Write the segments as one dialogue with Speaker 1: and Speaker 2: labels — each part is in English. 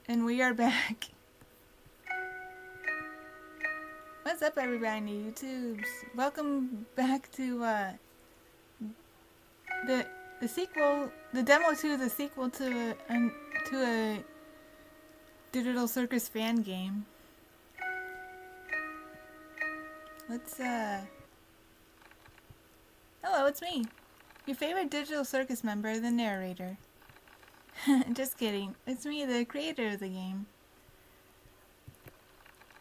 Speaker 1: And we are back. What's up, everybody on the YouTubes? Welcome back to the sequel, the demo to the sequel to a Digital Circus fan game. Let's hello, it's me, your favorite Digital Circus member, the narrator. Just kidding. It's me, the creator of the game.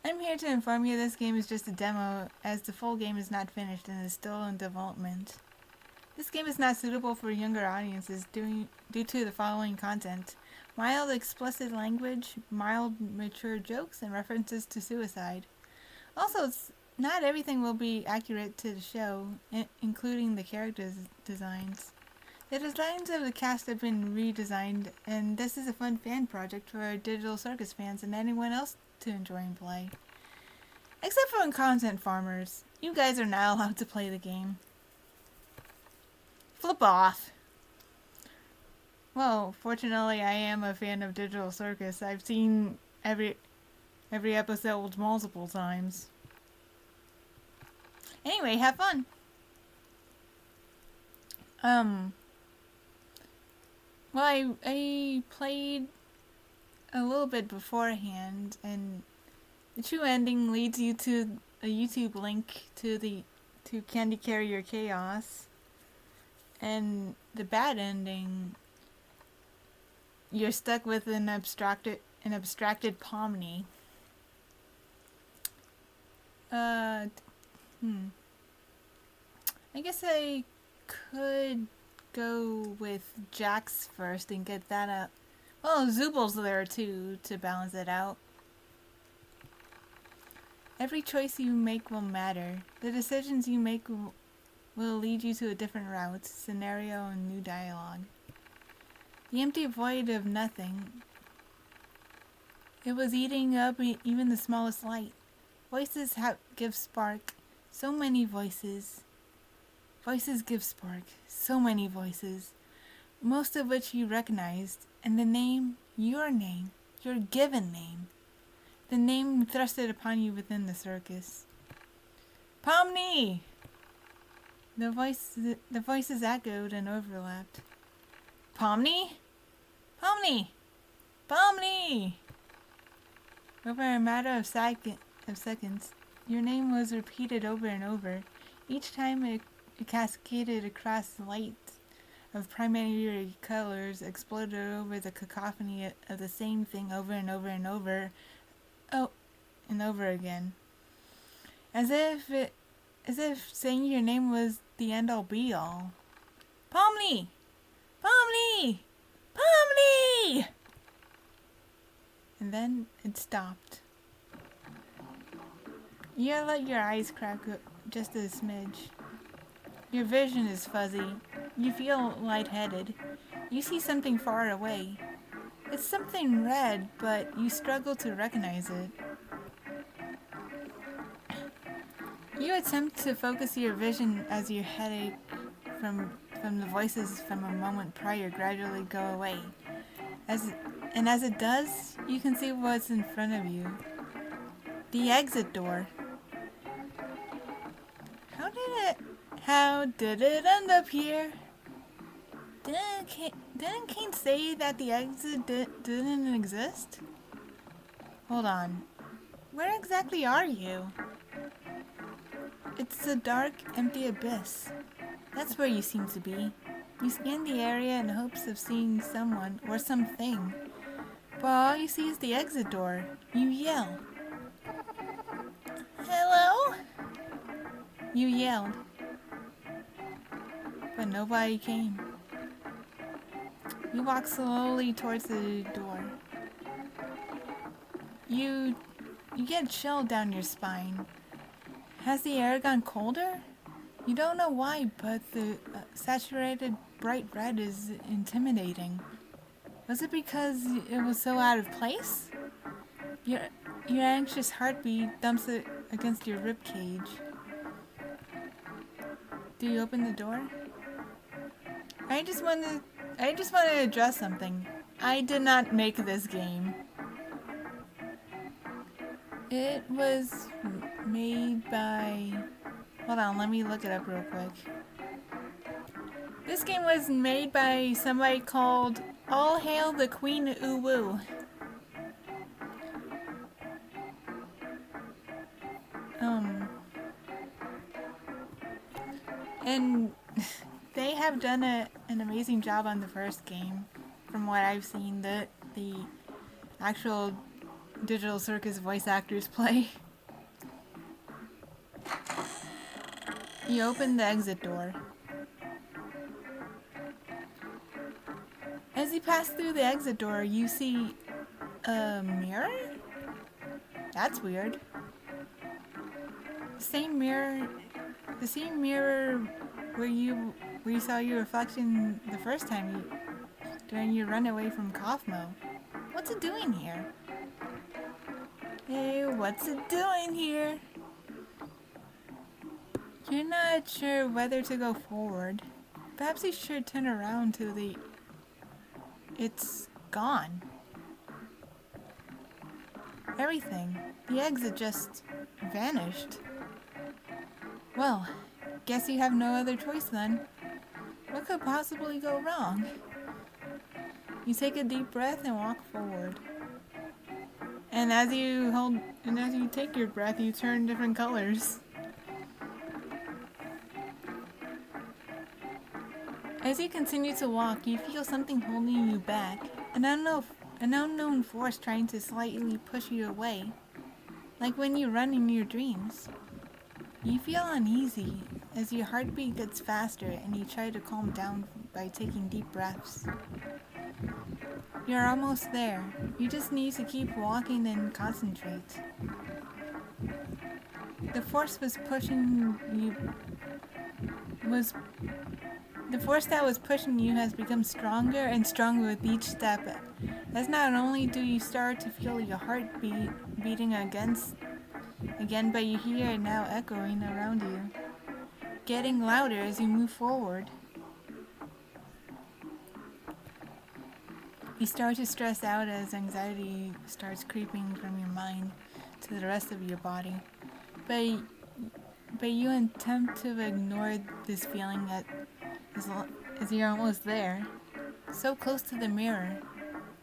Speaker 1: I'm here to inform you this game is just a demo, as the full game is not finished and is still in development. This game is not suitable for younger audiences due to the following content: mild explicit language, mild mature jokes, and references to suicide. Also, not everything will be accurate to the show, including the characters' designs. The designs of the cast have been redesigned, and this is a fun fan project for our Digital Circus fans and anyone else to enjoy and play. Except for content farmers. You guys are not allowed to play the game. Flip off. Well, fortunately I am a fan of Digital Circus. I've seen every episode multiple times. Anyway, have fun. Well, I played a little bit beforehand, and the true ending leads you to a YouTube link to Candy Carrier Chaos, and the bad ending, you're stuck with an abstracted Pomni. I guess I could go with Jax first and get that up. Well, Zubal's there too to balance it out. Every choice you make will matter. The decisions you make will lead you to a different route, scenario, and new dialogue. The empty void of nothing. It was eating up even the smallest light. Voices give spark. So many voices. Voices give spark. So many voices. Most of which you recognized. And the name, your given name. The name thrusted upon you within the circus. Pomni! The voices echoed and overlapped. Pomni? Pomni! Pomni! Over a matter of seconds, your name was repeated over and over. Each time it cascaded across the light of primary colors, exploded over the cacophony of the same thing over and over and over. Oh, and over again. As if saying your name was the end-all be-all. Pomni! Pomni! Pomni! And then it stopped. You let your eyes crack just a smidge. Your vision is fuzzy. You feel lightheaded. You see something far away. It's something red, but you struggle to recognize it. You attempt to focus your vision as your headache from the voices from a moment prior gradually go away. As it does, you can see what's in front of you. The exit door. How did it end up here? Didn't Kane say that the exit didn't exist? Hold on. Where exactly are you? It's a dark, empty abyss. That's where you seem to be. You scan the area in hopes of seeing someone or something. But all you see is the exit door. You yell. Hello? You yelled. But nobody came. You walk slowly towards the door. You get a chill down your spine. Has the air gone colder? You don't know why, but the saturated bright red is intimidating. Was it because it was so out of place? Your anxious heartbeat thumps it against your ribcage. Do you open the door? I just want to address something. I did not make this game. It was made by... Hold on, let me look it up real quick. This game was made by somebody called All Hail the Queen Uwu. And they have done an amazing job on the first game. From what I've seen, the actual Digital Circus voice actors play. You open the exit door. As you pass through the exit door, you see a mirror? That's weird. The same mirror where you saw your reflection the first time during your run away from Kaufmo. What's it doing here? Hey, what's it doing here? You're not sure whether to go forward. Perhaps you should turn around to the... It's gone. Everything. The exit just vanished. Well, guess you have no other choice then. What could possibly go wrong? You take a deep breath and walk forward. And as you take your breath, you turn different colors. As you continue to walk, you feel something holding you back. An unknown force trying to slightly push you away. Like when you run in your dreams. You feel uneasy as your heartbeat gets faster and you try to calm down by taking deep breaths. You're almost there. You just need to keep walking and concentrate. The force that was pushing you has become stronger and stronger with each step. As not only do you start to feel your heart beating again, but you hear it now echoing around you, getting louder as you move forward. You start to stress out as anxiety starts creeping from your mind to the rest of your body. But you attempt to ignore this feeling as you're almost there. So close to the mirror.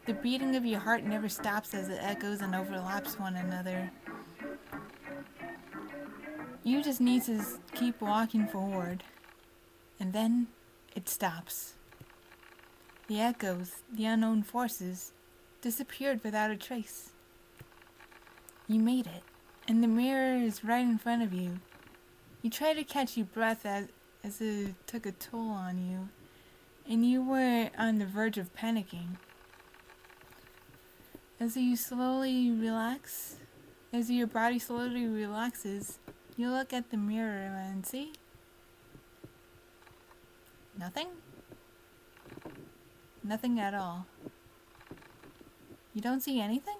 Speaker 1: The beating of your heart never stops as it echoes and overlaps one another. You just need to keep walking forward. And then it stops. The echoes, the unknown forces, disappeared without a trace. You made it, and the mirror is right in front of you. You try to catch your breath as it took a toll on you, and you were on the verge of panicking. As your body slowly relaxes, you look at the mirror and see nothing. Nothing at all. You don't see anything?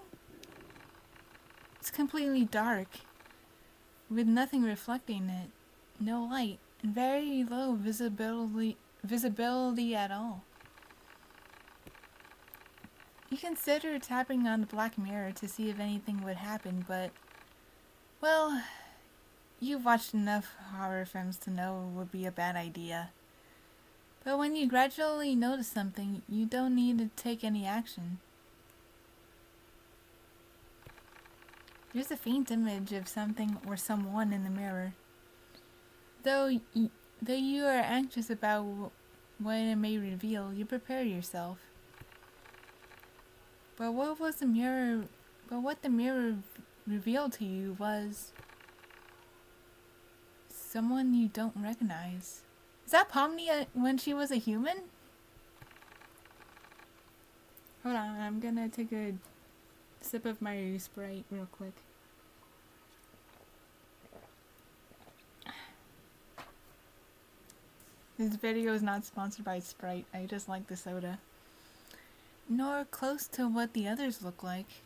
Speaker 1: It's completely dark, with nothing reflecting it, no light, and very low visibility at all. You consider tapping on the black mirror to see if anything would happen, but, well, you've watched enough horror films to know it would be a bad idea. But when you gradually notice something, you don't need to take any action. There's a faint image of something or someone in the mirror. Though you are anxious about what it may reveal, you prepare yourself. But what the mirror revealed to you was someone you don't recognize. Is that Pomni when she was a human? Hold on, I'm gonna take a sip of my Sprite real quick. This video is not sponsored by Sprite. I just like the soda. Nor close to what the others look like.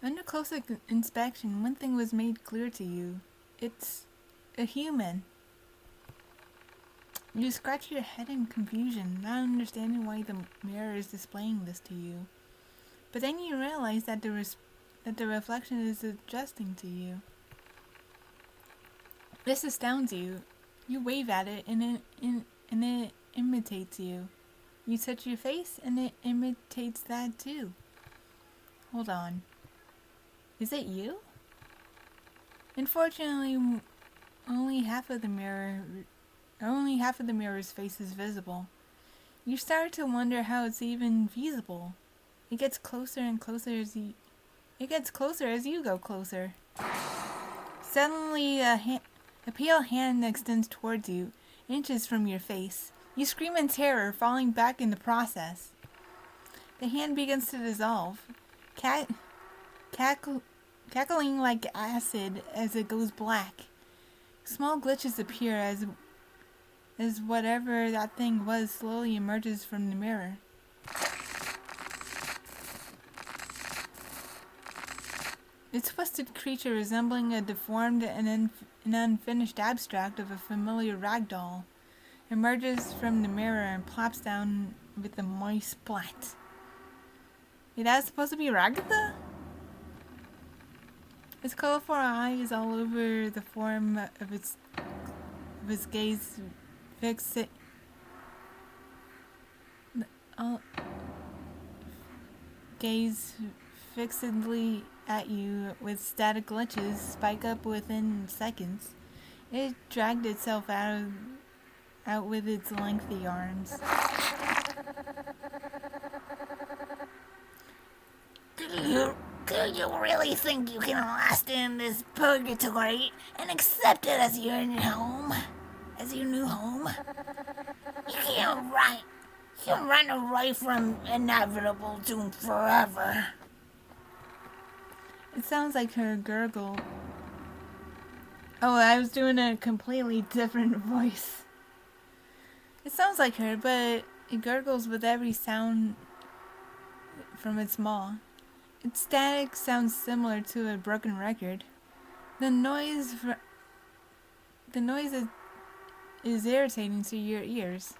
Speaker 1: Under closer inspection, one thing was made clear to you. It's a human. You scratch your head in confusion, not understanding why the mirror is displaying this to you. But then you realize that the that the reflection is adjusting to you. This astounds you. You wave at it and it imitates you. You touch your face and it imitates that too. Hold on. Is it you? Unfortunately, only half of the mirror's face is visible. You start to wonder how it's even feasible. It gets closer and closer as you go closer. Suddenly, a pale hand extends towards you, inches from your face. You scream in terror, falling back in the process. The hand begins to dissolve, cackling like acid as it goes black. Small glitches appear as whatever that thing was slowly emerges from the mirror. A twisted creature resembling a deformed and unfinished abstract of a familiar rag doll emerges from the mirror and plops down with a moist splat. Is that supposed to be Ragatha? Its colorful eyes all over the form of its gaze fixedly at you with static glitches spike up within seconds. It dragged itself out with its lengthy arms.
Speaker 2: Do you really think you can last in this purgatory and accept it as your new home? You can't run away from inevitable doom forever.
Speaker 1: It sounds like her gurgle. Oh, I was doing a completely different voice. It sounds like her, but it gurgles with every sound from its maw. Its static sounds similar to a broken record. The noise is irritating to your ears.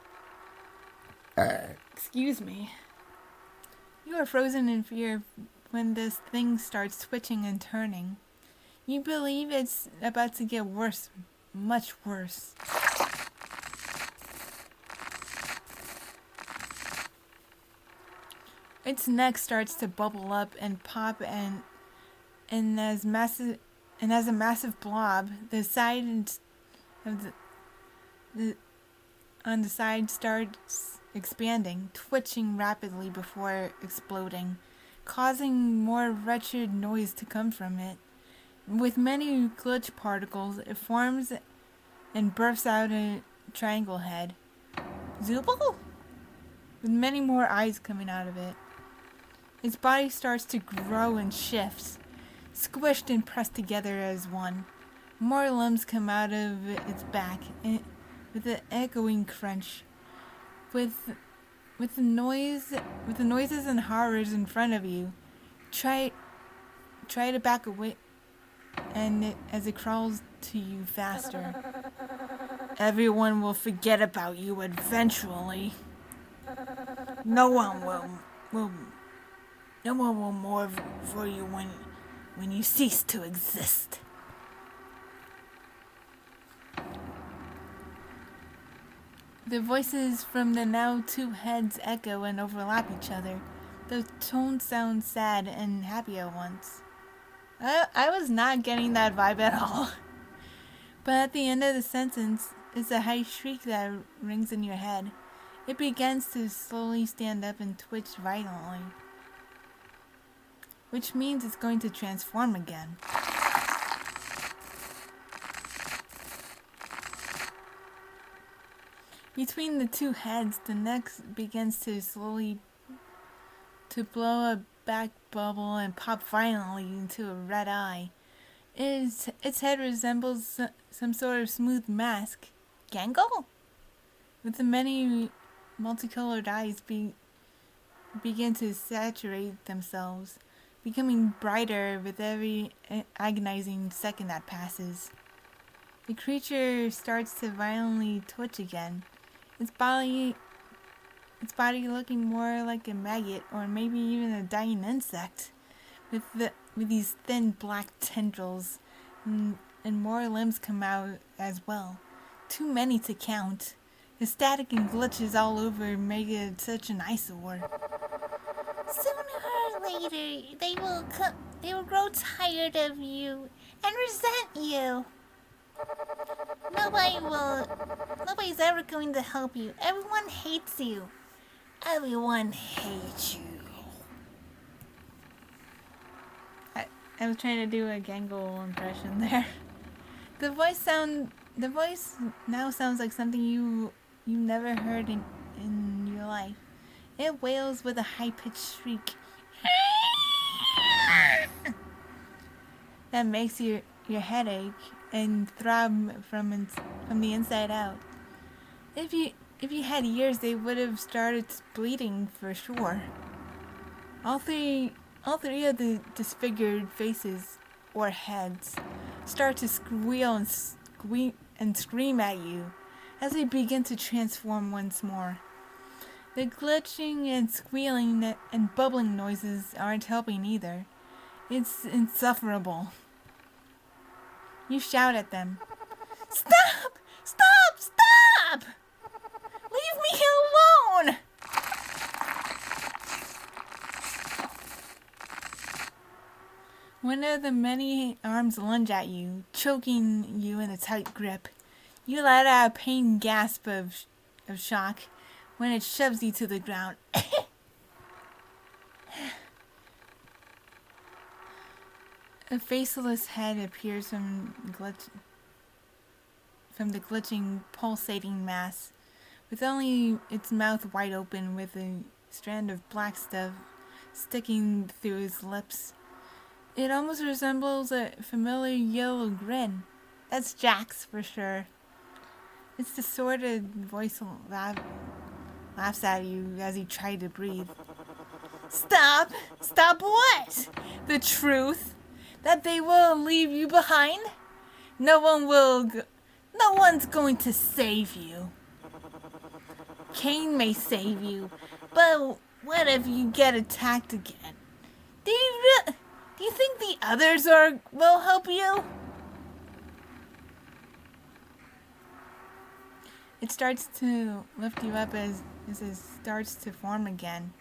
Speaker 1: Excuse me. You are frozen in fear when this thing starts twitching and turning. You believe it's about to get worse, much worse. Its neck starts to bubble up and pop, and as a massive blob, the side of on the side starts expanding, twitching rapidly before exploding, causing more wretched noise to come from it. With many glitch particles, it forms and bursts out a triangle head. Zubul? With many more eyes coming out of it. Its body starts to grow and shifts, squished and pressed together as one. More limbs come out of its back with an echoing crunch. With the noises and horrors in front of you, try to back away, and as it crawls to you faster. Everyone will forget about you eventually. No one will mourn for you when you cease to exist. The voices from the now two heads echo and overlap each other. The tones sound sad and happy at once. I was not getting that vibe at all. But at the end of the sentence is a high shriek that rings in your head. It begins to slowly stand up and twitch violently, which means it's going to transform again. Between the two heads, the neck begins to slowly to blow a back bubble and pop violently into a red eye. Its head resembles some sort of smooth mask. Gangle? With the many multicolored eyes begin to saturate themselves, becoming brighter with every agonizing second that passes. The creature starts to violently twitch again, its body looking more like a maggot or maybe even a dying insect, with these thin black tendrils, and more limbs come out as well. Too many to count. The static and glitches all over make it such an eyesore.
Speaker 2: Sooner or later, they will grow tired of you and resent you. Nobody's ever going to help you. Everyone hates you. Everyone hates you.
Speaker 1: I was trying to do a Gangle impression there. The voice now sounds like something you never heard in your life. It wails with a high-pitched shriek that makes your head ache and throb from the inside out. If you had ears, they would have started bleeding for sure. All three of the disfigured faces or heads start to squeal and scream at you as they begin to transform once more. The glitching and squealing and bubbling noises aren't helping either. It's insufferable. You shout at them. Stop! Stop! Stop! Leave me alone! One of the many arms lunge at you, choking you in a tight grip. You let out a pain gasp of shock when it shoves you to the ground. A faceless head appears from the glitching, pulsating mass, with only its mouth wide open with a strand of black stuff sticking through its lips. It almost resembles a familiar yellow grin. That's Jack's for sure. Its distorted voice laughs at you as you try to breathe. Stop! Stop what? The truth? That they will leave you behind? No one's going to save you. Cain may save you, but what if you get attacked again? Do you think the others will help you? It starts to lift you up as it starts to form again.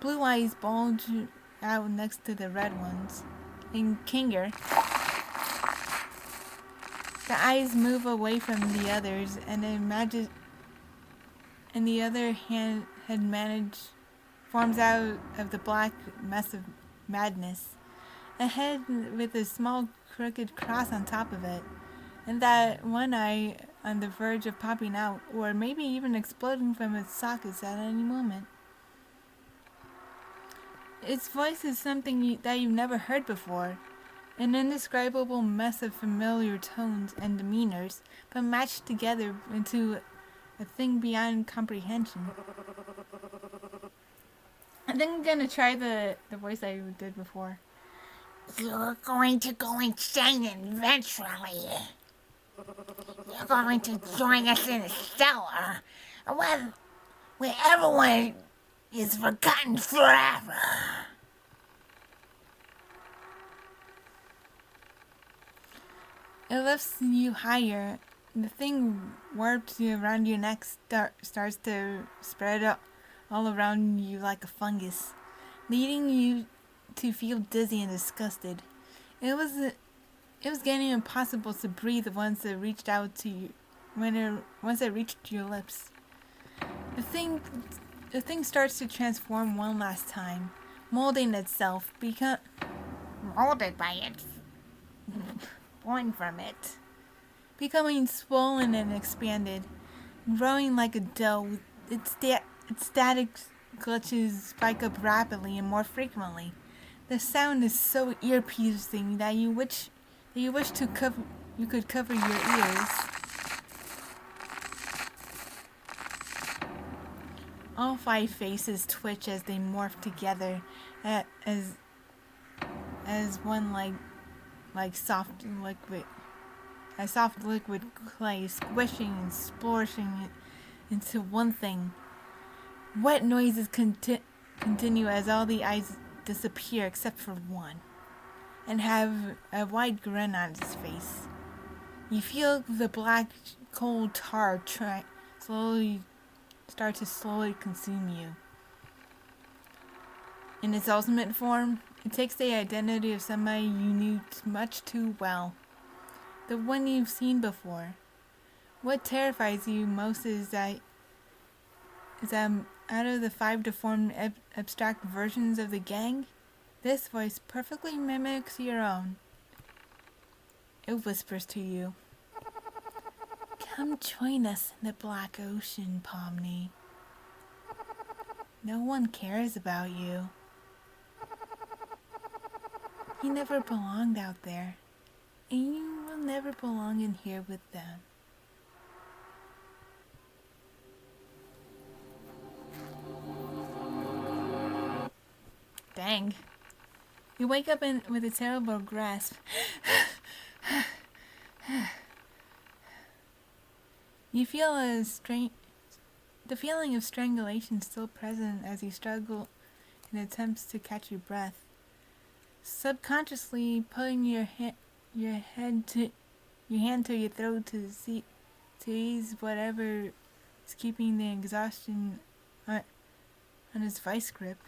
Speaker 1: Blue eyes bulge out next to the red ones. In Kinger, the eyes move away from the others, and the other head forms out of the black mess of madness. A head with a small crooked cross on top of it, and that one eye on the verge of popping out, or maybe even exploding from its sockets at any moment. Its voice is something that you've never heard before, an indescribable mess of familiar tones and demeanors, but matched together into a thing beyond comprehension. I think I'm gonna try the voice I did before.
Speaker 2: You're going to go insane eventually. You're going to join us in a cellar where everyone is forgotten forever.
Speaker 1: It lifts you higher. The thing warped around your neck starts to spread all around you like a fungus, leading you to feel dizzy and disgusted. It was getting impossible to breathe once it reached out to you. Once it reached your lips, the thing starts to transform one last time, molding itself,
Speaker 2: Molded by it.
Speaker 1: born from it, becoming swollen and expanded, growing like a dough. Its static glitches spike up rapidly and more frequently. The sound is so ear-piercing that you wish you could cover your ears. All 5 faces twitch as they morph together, as one like soft liquid clay, squishing and splashing it into one thing. Wet noises continue as all the eyes disappear except for one, and have a wide grin on his face. You feel the black, cold tar start to slowly consume you. In its ultimate form, it takes the identity of somebody you knew much too well. The one you've seen before. What terrifies you most is that out of the 5 deformed abstract versions of the gang, this voice perfectly mimics your own. It whispers to you, "Come join us in the Black Ocean, Pomni. No one cares about you. You never belonged out there, and you will never belong in here with them." Dang. You wake up with a terrible grasp. You feel the feeling of strangulation still present as you struggle in attempts to catch your breath. Subconsciously putting your hand to your throat to ease whatever is keeping the exhaustion on his vice grip.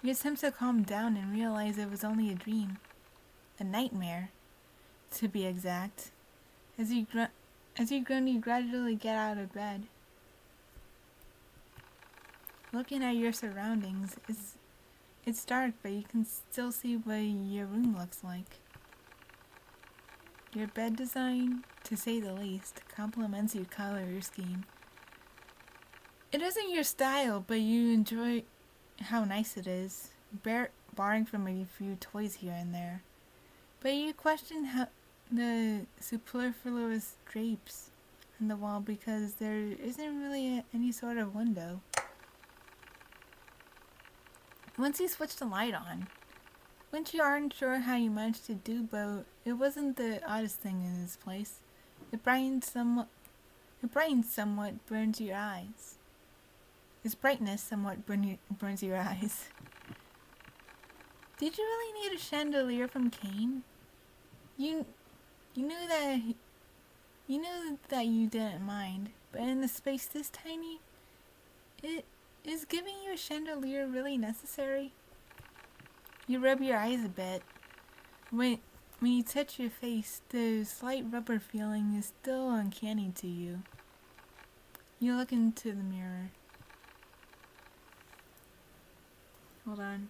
Speaker 1: You attempt to calm down and realize it was only a dream. A nightmare, to be exact. As you groan, you gradually get out of bed. Looking at your surroundings, it's dark, but you can still see what your room looks like. Your bed design, to say the least, complements your color scheme. It isn't your style, but you enjoy how nice it is, barring from a few toys here and there. But you question how the superfluous drapes on the wall because there isn't really any sort of window. Once you switch the light on, which you aren't sure how you managed to do, but it wasn't the oddest thing in this place. It brightens somewhat, burns your eyes. Its brightness somewhat burns your eyes. Did you really need a chandelier from Kane? You knew that you didn't mind, but in a space this tiny, is giving you a chandelier really necessary? You rub your eyes a bit. When you touch your face, the slight rubber feeling is still uncanny to you. You look into the mirror. Hold on.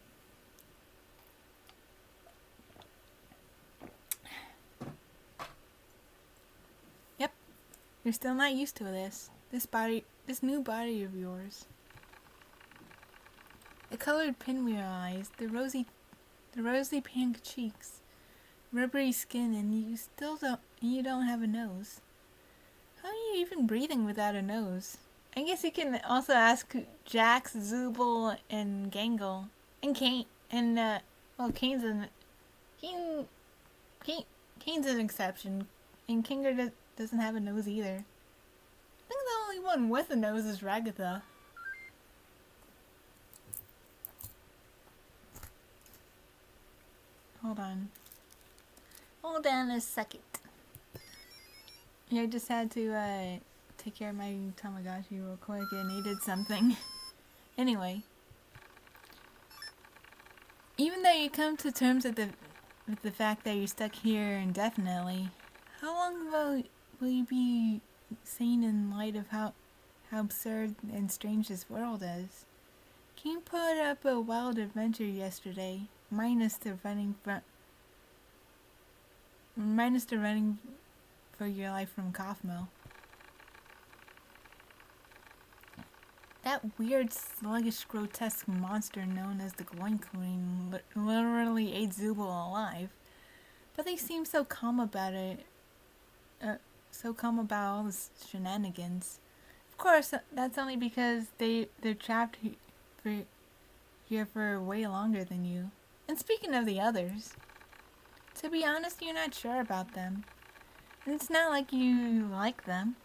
Speaker 1: Yep. You're still not used to this this new body of yours. The colored pinwheel eyes, the rosy pink cheeks, rubbery skin, and you don't have a nose. How are you even breathing without a nose? I guess you can also ask Jax, Zubul, and Gangle, and Kane, and Kane's an exception, and Kinger doesn't have a nose either. I think the only one with a nose is Ragatha. Hold on a second. Yeah, I just had to take care of my Tamagotchi real quick. It needed something. Anyway, even though you come to terms with the fact that you're stuck here indefinitely, how long will you be sane in light of how absurd and strange this world is? King put up a wild adventure yesterday, minus the running for your life from Kaufmo. That weird, sluggish, grotesque monster known as the Gloin Queen literally ate Zubul alive. But they seem so calm about it. So calm about all the shenanigans. Of course, that's only because they're trapped here for way longer than you. And speaking of the others, to be honest, you're not sure about them. And it's not like you like them.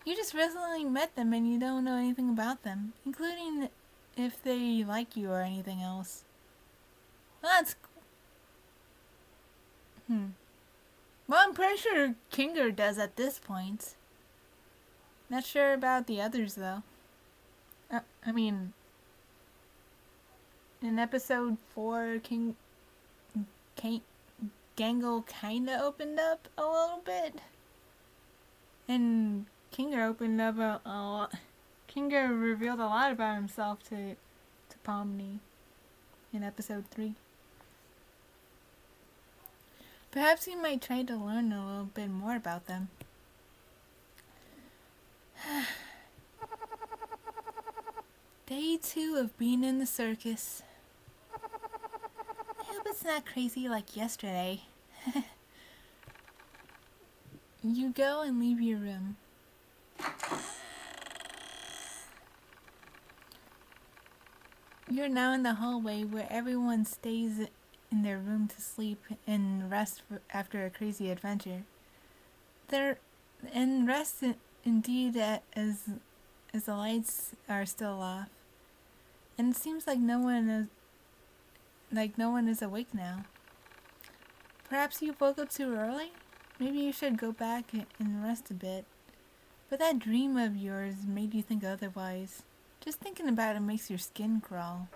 Speaker 1: You just recently met them and you don't know anything about them, including if they like you or anything else. That's... Well, I'm pretty sure Kinger does at this point. Not sure about the others, though. I mean, in episode 4, Gangle kinda opened up a little bit. And Kinger opened up a lot. Kinger revealed a lot about himself to Pomni in episode 3. Perhaps you might try to learn a little bit more about them. Day 2 of being in the circus. I hope it's not crazy like yesterday. You go and leave your room. You're now in the hallway where everyone stays in their room to sleep and rest after a crazy adventure. Rest indeed as the lights are still off. And it seems like no one is awake now. Perhaps you woke up too early? Maybe you should go back and rest a bit. But that dream of yours made you think otherwise. Just thinking about it makes your skin crawl.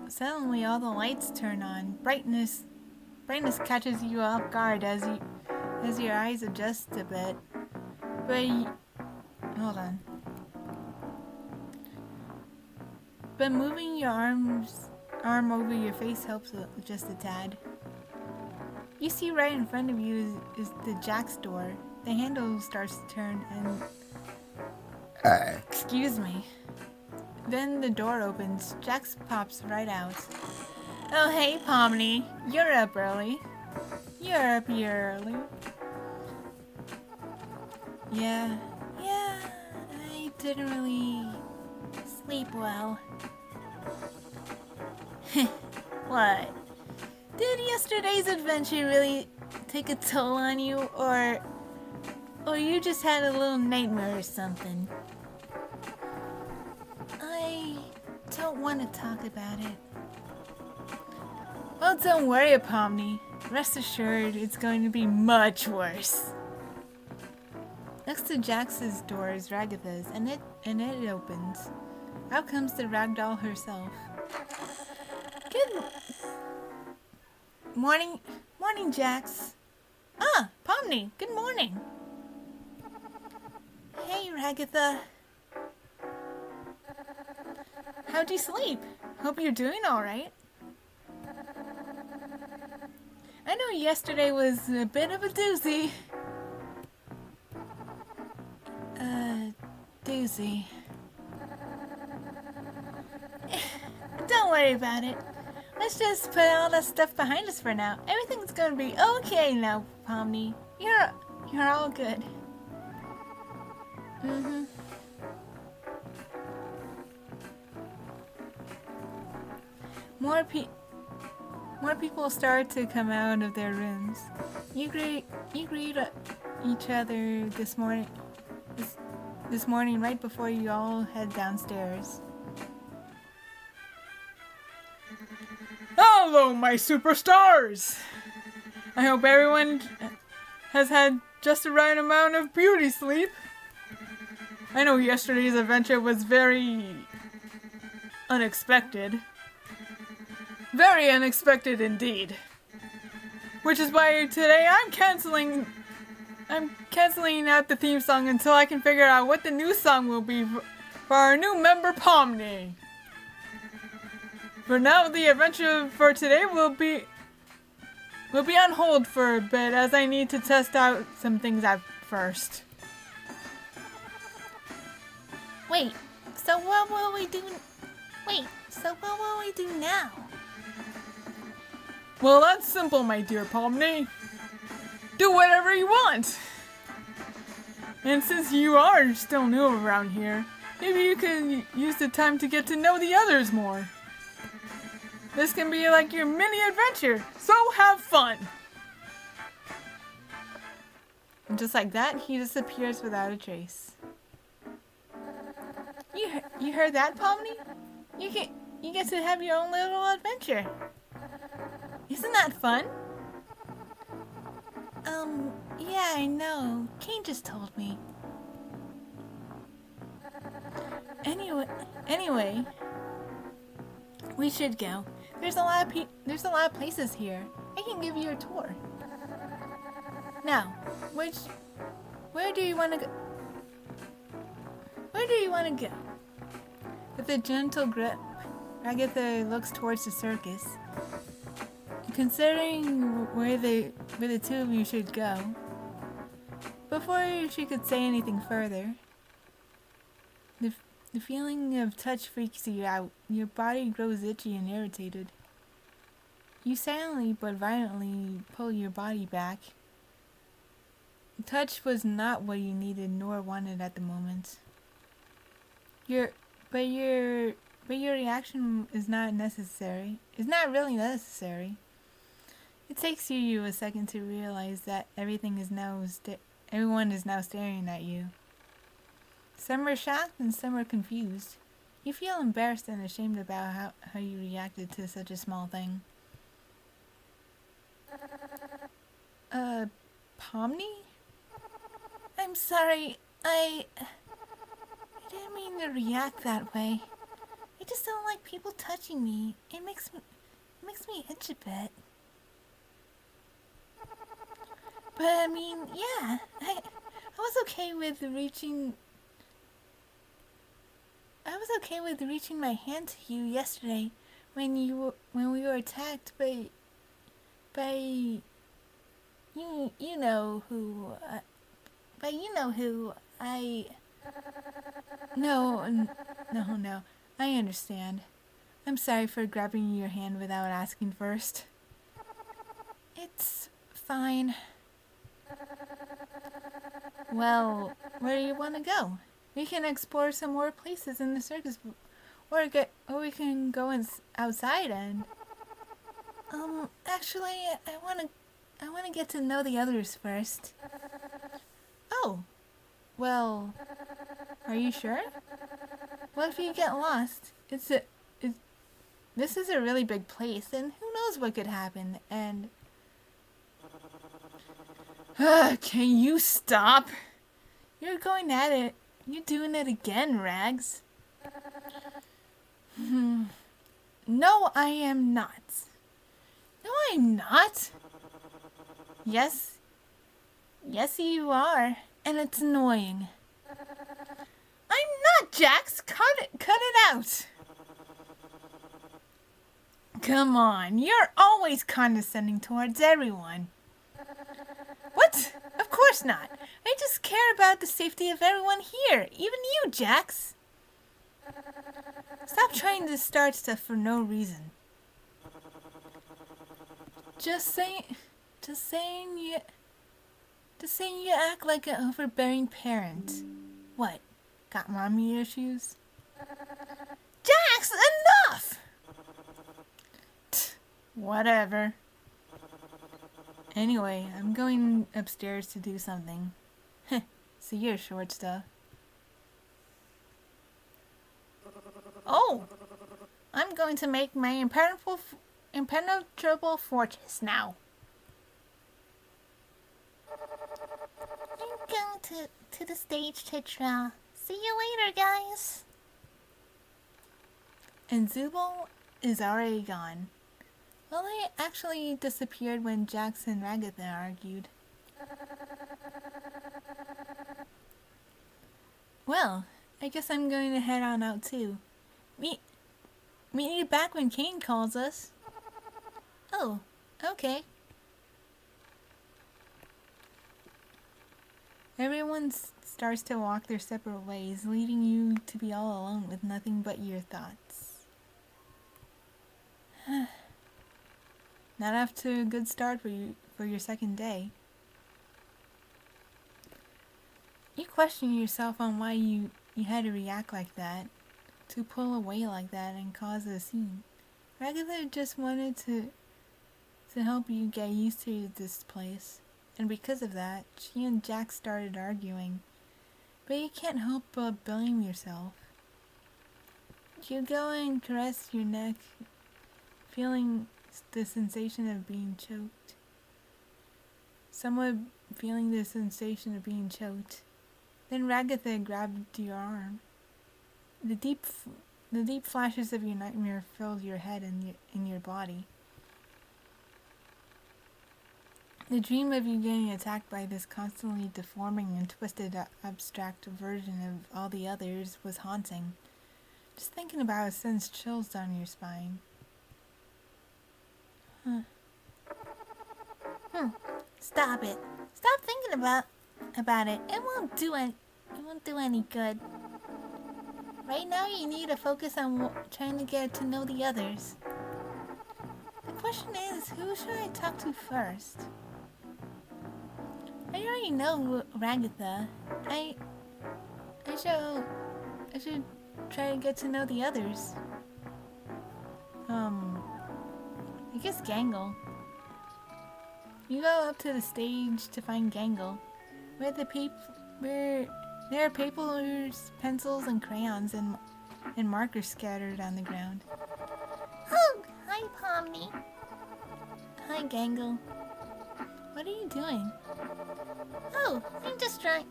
Speaker 1: Suddenly all the lights turn on. Brightness catches you off guard as your eyes adjust a bit. Hold on. But moving your arm over your face helps just a tad. You see right in front of you is the Jack's door. The handle starts to turn and... Excuse me. Then the door opens. Jax pops right out. Oh, hey, Pomni. You're up early. You're up here early. Yeah, I didn't really sleep well. What? Did yesterday's adventure really take a toll on you, or you just had a little nightmare or something? I don't want to talk about it. Well, don't worry, Pomni. Rest assured, it's going to be much worse. Next to Jax's door is Ragatha's, and it opens. Out comes the ragdoll herself. Good morning, Jax. Ah, Pomni. Good morning. Hey, Ragatha. How'd you sleep? Hope you're doing all right. I know yesterday was a bit of a doozy. Doozy. Don't worry about it. Let's just put all that stuff behind us for now. Everything's gonna be okay now, Pomni. You're all good. More people start to come out of their rooms. You greet each other this morning right before you all head downstairs.
Speaker 3: Hello, my superstars! I hope everyone has had just the right amount of beauty sleep. I know yesterday's adventure was very unexpected. Very unexpected indeed. Which is why today I'm canceling out the theme song until I can figure out what the new song will be for our new member Pomni. For now, the adventure for today will be on hold for a bit as I need to test out some things out first.
Speaker 2: Wait, so what will we do now?
Speaker 3: Well, that's simple, my dear Pomni. Do whatever you want. And since you are still new around here, maybe you can use the time to get to know the others more. This can be like your mini adventure, so have fun!
Speaker 1: And just like that, he disappears without a trace. You heard that, Pomni? You get to have your own little adventure. Isn't that fun? Yeah, I know. Kane just told me. Anyway, we should go. There's a lot of places here. I can give you a tour. Now, where do you want to go? Where do you want to go? With a gentle grip, Agatha looks towards the circus. Considering where the two of you should go, before she could say anything further, the feeling of touch freaks you out. Your body grows itchy and irritated. You silently but violently pull your body back. Touch was not what you needed nor wanted at the moment. Your reaction is not necessary. It's not really necessary. It takes you a second to realize that everyone is now staring at you. Some are shocked and some are confused. You feel embarrassed and ashamed about how you reacted to such a small thing. Pomni? I'm sorry, I didn't mean to react that way. I just don't like people touching me. It makes me itch a bit. But I mean, yeah, I was okay with reaching my hand to you yesterday when we were attacked by you know who. But you know who. No. I understand. I'm sorry for grabbing your hand without asking first. It's fine. Well, where do you want to go? We can explore some more places in the circus, or we can go outside and. Actually, I want to get to know the others first. Oh, well, are you sure? What if you get lost? This is a really big place, and who knows what could happen, and... Can you stop? You're going at it. You're doing it again, Rags. No, I am not. No, I'm not. Yes, you are, and it's annoying. I'm not, Jax. Cut it out. Come on, you're always condescending towards everyone. What? Of course not. I just care about the safety of everyone here, even you, Jax. Stop trying to start stuff for no reason. Just saying you act like an overbearing parent. What? Got mommy issues? Jax, enough! Whatever. Anyway, I'm going upstairs to do something. See your short stuff. Oh! I'm going to make my impenetrable fortress now.
Speaker 2: I'm going to the stage to draw. See you later, guys.
Speaker 1: And Zubal is already gone. Well, they actually disappeared when Jax and Ragatha argued. Well, I guess I'm going to head on out too. Meet you back when Kane calls us. Oh, okay. Everyone starts to walk their separate ways, leaving you to be all alone with nothing but your thoughts. Not off to a good start for your second day. You question yourself on why you had to react like that, to pull away like that and cause a scene. Ragatha just wanted to help you get used to this place. and because of that, she and Jack started arguing. But you can't help but blame yourself. You go and caress your neck, feeling the sensation of being choked. Somewhat feeling the sensation of being choked. Then Ragatha grabbed your arm. The deep flashes of your nightmare filled your head and your body. The dream of you getting attacked by this constantly deforming and twisted abstract version of all the others was haunting. Just thinking about it sends chills down your spine.
Speaker 2: Stop it. Stop thinking about it. It won't do any good.
Speaker 1: Right now you need to focus on trying to get to know the others. The question is, who should I talk to first? I already know Ragatha. I should try to get to know the others. I guess Gangle. You go up to the stage to find Gangle, where there are papers, pencils, and crayons and markers scattered on the ground.
Speaker 2: Oh, hi, Pomni.
Speaker 1: Hi, Gangle. What are you doing?
Speaker 2: Oh, I'm just trying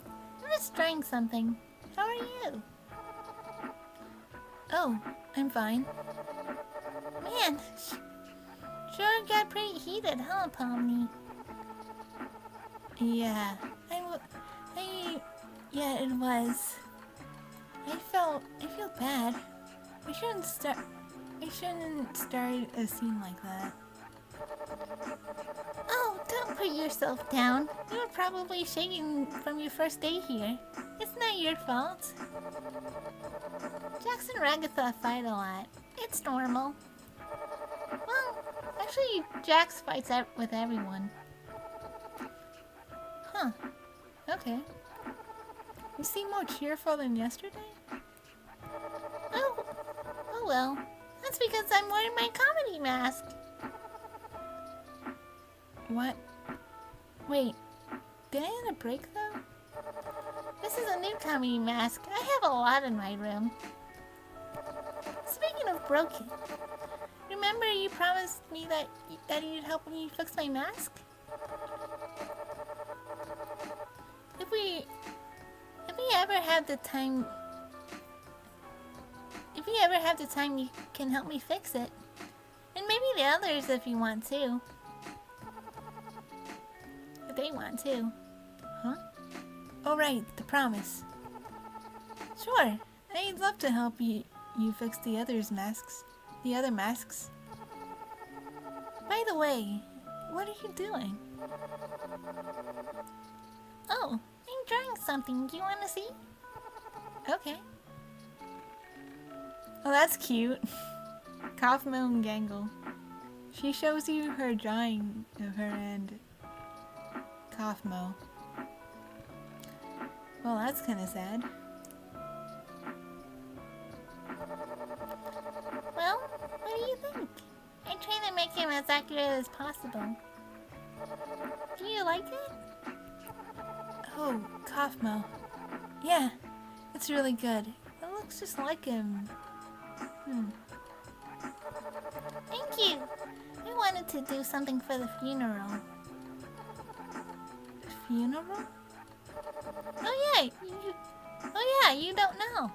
Speaker 2: something. How are you?
Speaker 1: Oh, I'm fine.
Speaker 2: Man, sure got pretty heated, huh, Pomni?
Speaker 1: Yeah, yeah, it was. I feel bad. I shouldn't start a scene like that.
Speaker 2: Oh, don't put yourself down. You were probably shaking from your first day here. It's not your fault. Jax and Ragatha fight a lot. It's normal. Well, actually, Jax fights with everyone.
Speaker 1: Huh. Okay. You seem more cheerful than yesterday?
Speaker 2: Oh well. That's because I'm wearing my comedy mask.
Speaker 1: What? Wait. Did I hit a break though?
Speaker 2: This is a new comedy mask. I have a lot in my room. Speaking of broken, remember you promised me that you'd help me fix my mask?
Speaker 1: If we ever have the time, you can help me fix it.
Speaker 2: And maybe the others if you want to. If they want to.
Speaker 1: Huh? Oh right, the promise. Sure, I'd love to help you fix the other masks. By the way, what are you doing?
Speaker 2: Oh, I'm drawing something. Do you want to see?
Speaker 1: Okay. Oh, that's cute. Kaufmo and Gangle. She shows you her drawing of her and Kaufmo. Well, that's kind of sad.
Speaker 2: Well, what do you think? I try to make him as accurate as possible. Do you like it?
Speaker 1: Oh, Kaufmo. Yeah, it's really good. It looks just like him.
Speaker 2: Thank you. I wanted to do something for the funeral.
Speaker 1: Funeral?
Speaker 2: Oh yeah, you don't know.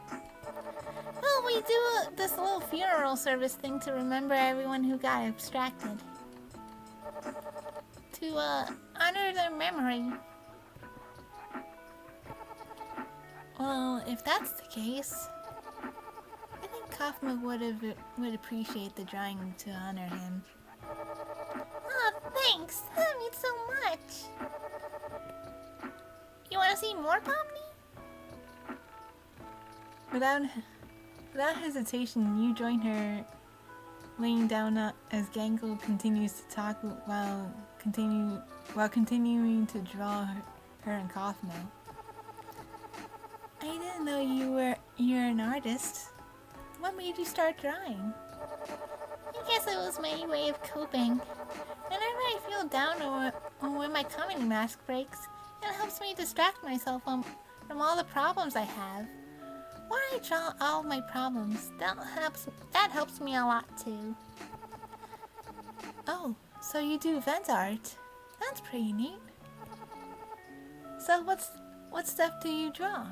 Speaker 2: Well, we do this little funeral service thing to remember everyone who got abstracted. To honor their memory.
Speaker 1: Well, if that's the case, I think Kaufmo would appreciate the drawing to honor him.
Speaker 2: Oh, thanks. That means so much. You want to see more, Pomni?
Speaker 1: Without hesitation, you join her, laying down as Gangle continues to talk while continuing to draw her and Kaufmo. I didn't know you're an artist. What made you start drawing?
Speaker 2: I guess it was my way of coping. Whenever I feel down or when my comedy mask breaks. It helps me distract myself from all the problems I have. When I draw all my problems, that helps me a lot too. Oh, so you do event art? That's pretty neat. So what stuff do you draw?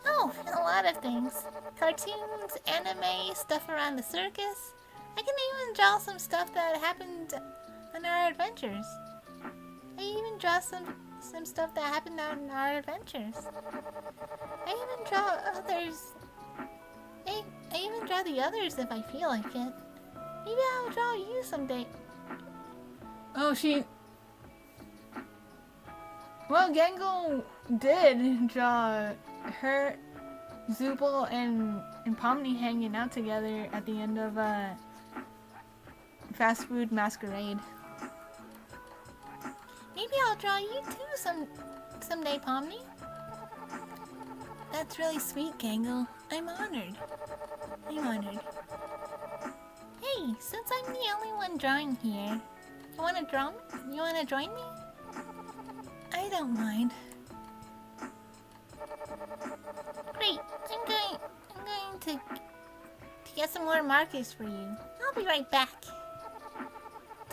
Speaker 2: Oh, a lot of things. Cartoons, anime, stuff around the circus. I can even draw some stuff that happened on our adventures. I even draw some stuff that happened on our adventures. I even draw others. I even draw the others if I feel like it. Maybe I'll draw you someday.
Speaker 3: Oh, well, Gangle did draw her, Zooble, and Pomni hanging out together at the end of Fast Food Masquerade.
Speaker 2: Maybe I'll draw you too someday, Pomni.
Speaker 1: That's really sweet, Gangle. I'm honored.
Speaker 2: Hey, since I'm the only one drawing here, you wanna draw me? You wanna join me?
Speaker 1: I don't mind.
Speaker 2: Great. I'm going to get some more markers for you. I'll be right back.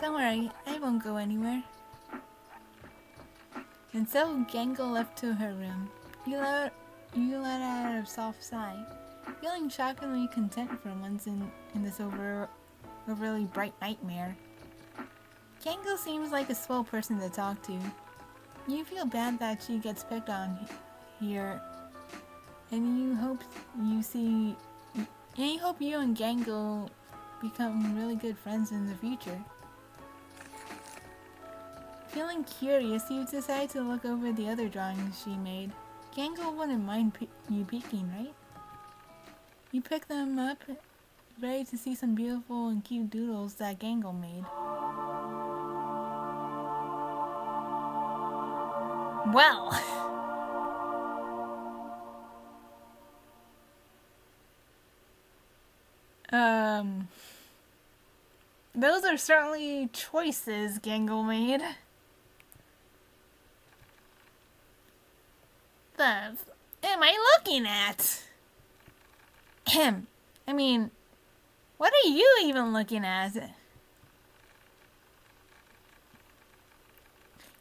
Speaker 1: Don't worry, I won't go anywhere. And so Gangle left to her room. You let out a soft sigh, feeling shockingly content for once in this overly bright nightmare. Gangle seems like a swell person to talk to. You feel bad that she gets picked on here, and you hope you and Gangle become really good friends in the future. Feeling curious, you decide to look over the other drawings she made. Gangle wouldn't mind you peeking, right? You pick them up, ready to see some beautiful and cute doodles that Gangle made.
Speaker 2: Well,
Speaker 1: those are certainly choices Gangle made.
Speaker 2: the am I looking at?
Speaker 1: I mean, what are you even looking at?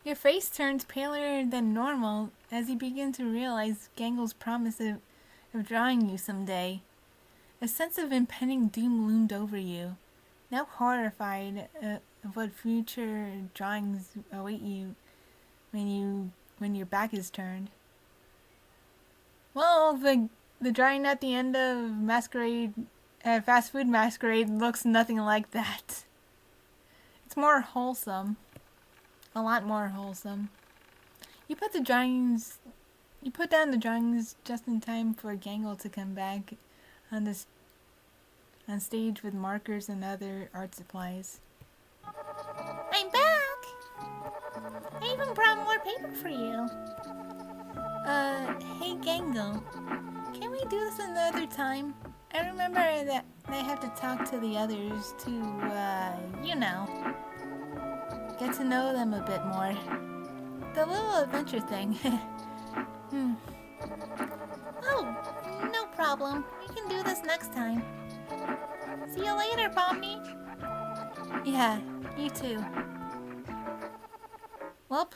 Speaker 1: Your face turns paler than normal as you begin to realize Gangle's promise of drawing you someday. A sense of impending doom loomed over you. Now horrified of what future drawings await you when your back is turned. Well, the drawing at the end of Fast Food Masquerade looks nothing like that. It's more wholesome. A lot more wholesome. You put down the drawings just in time for Gangle to come back on stage with markers and other art supplies.
Speaker 2: I'm back! I even brought more paper for you.
Speaker 1: Hey Gangle, can we do this another time? I remember that I have to talk to the others to, get to know them a bit more. The little adventure thing.
Speaker 2: Oh, no problem. We can do this next time. See you later, Pomni.
Speaker 1: Yeah, you too. Well,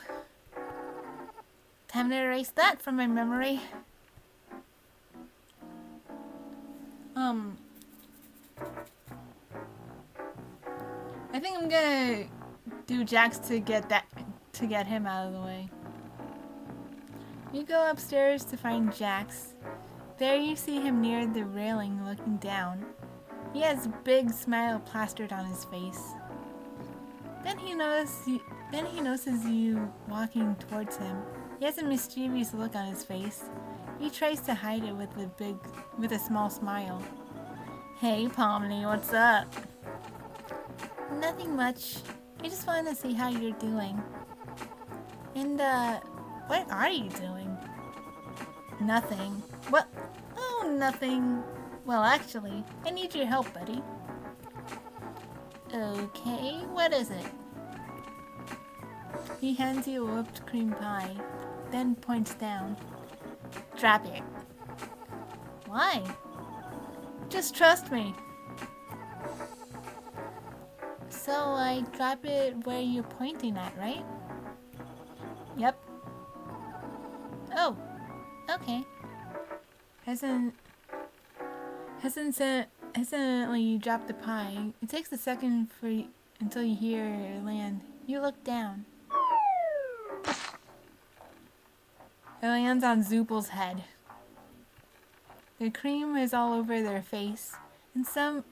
Speaker 1: time to erase that from my memory. I think I'm gonna do Jax to get him out of the way. You go upstairs to find Jax. There you see him near the railing looking down. He has a big smile plastered on his face. Then he notices you walking towards him. He has a mischievous look on his face. He tries to hide it with a small smile. Hey Pomni, what's up? Nothing much. I just wanted to see how you're doing. And what are you doing? Nothing. What? Oh, nothing. Well, actually, I need your help, buddy. Okay, what is it? He hands you a whipped cream pie, then points down. Drop it.
Speaker 2: Why?
Speaker 1: Just trust me.
Speaker 2: So I drop it where you're pointing at, right?
Speaker 1: Yep.
Speaker 2: Oh, okay.
Speaker 1: Hesitantly you drop the pie. It takes a second until you hear it land. You look down. It lands on Zoopal's head. The cream is all over their face, and some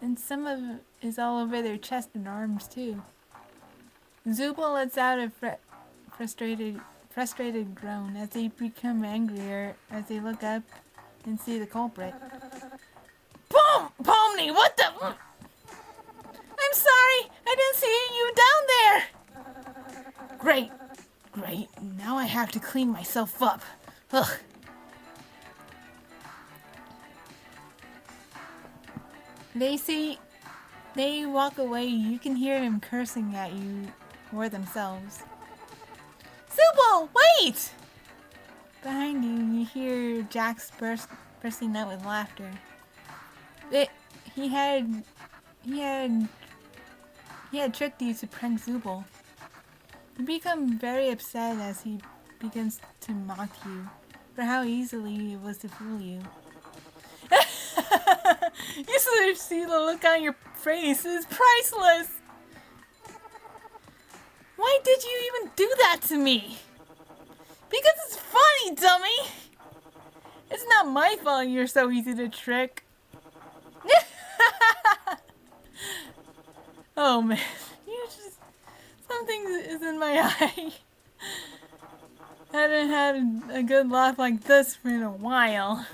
Speaker 1: of it is all over their chest and arms too. Zoopal lets out a frustrated groan as they become angrier as they look up and see the culprit. Pomni, what the? I'm sorry, I didn't see you down there. Great. Now I have to clean myself up. Ugh. They walk away. You can hear them cursing at you or themselves. Zoopal, wait! Behind you hear Jax bursting out with laughter. He had tricked you to prank Zoopal. You become very upset as he begins to mock you for how easily it was to fool you. You should see the look on your face. It's priceless. Why did you even do that to me? Because it's funny, dummy. It's not my fault you're so easy to trick. Oh man, something is in my eye. I haven't had a good laugh like this for a while.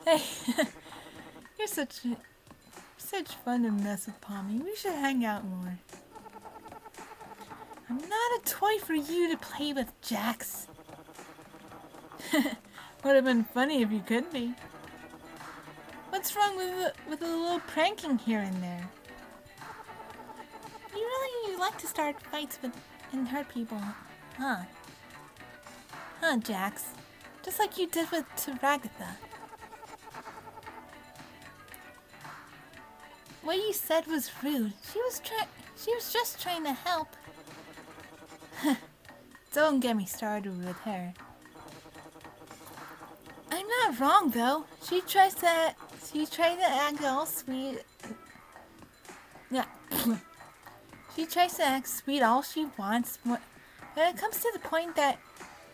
Speaker 1: Hey, you're such fun to mess with, Pommy. We should hang out more. I'm not a toy for you to play with, Jax. Would have been funny if you could be. What's wrong with a little pranking here and there?
Speaker 2: You really like to start fights with and hurt people, huh? Huh, Jax? Just like you did with Ragatha. What you said was rude. She was just trying to help.
Speaker 1: Don't get me started with her.
Speaker 2: I'm not wrong though. She tried to act all sweet.
Speaker 1: Yeah.
Speaker 2: She tries to act sweet all she wants, but it comes to the point that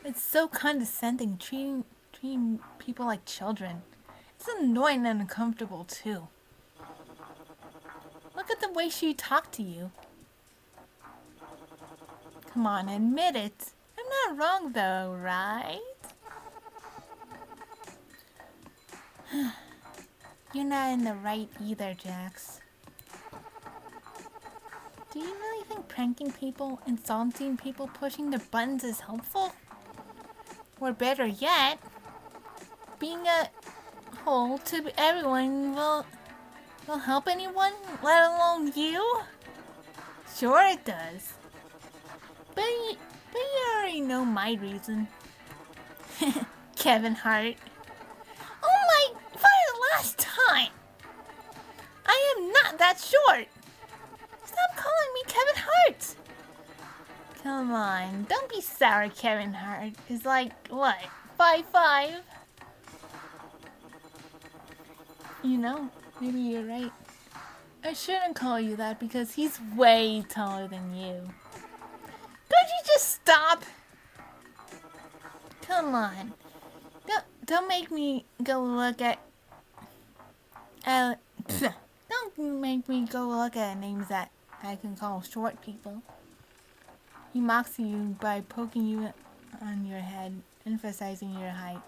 Speaker 2: it's so condescending, treating people like children. It's annoying and uncomfortable too. Look at the way she talked to you. Come on, admit it. I'm not wrong though, right? You're not in the right either, Jax. Do you really think pranking people, insulting people, pushing their buttons is helpful? Or better yet, being a whole to everyone will help anyone, let alone you? Sure it does. But you already know my reason. Kevin Hart. Oh my, for the last time! I am not that short! Stop calling me Kevin Hart! Come on, don't be sour. Kevin Hart is like, what, 5'5"? You know, maybe you're right. I shouldn't call you that because he's way taller than you. Could you just stop? Come on. Don't make me go look at... don't make me go look at names that I can call short people. He mocks you by poking you on your head, emphasizing your height.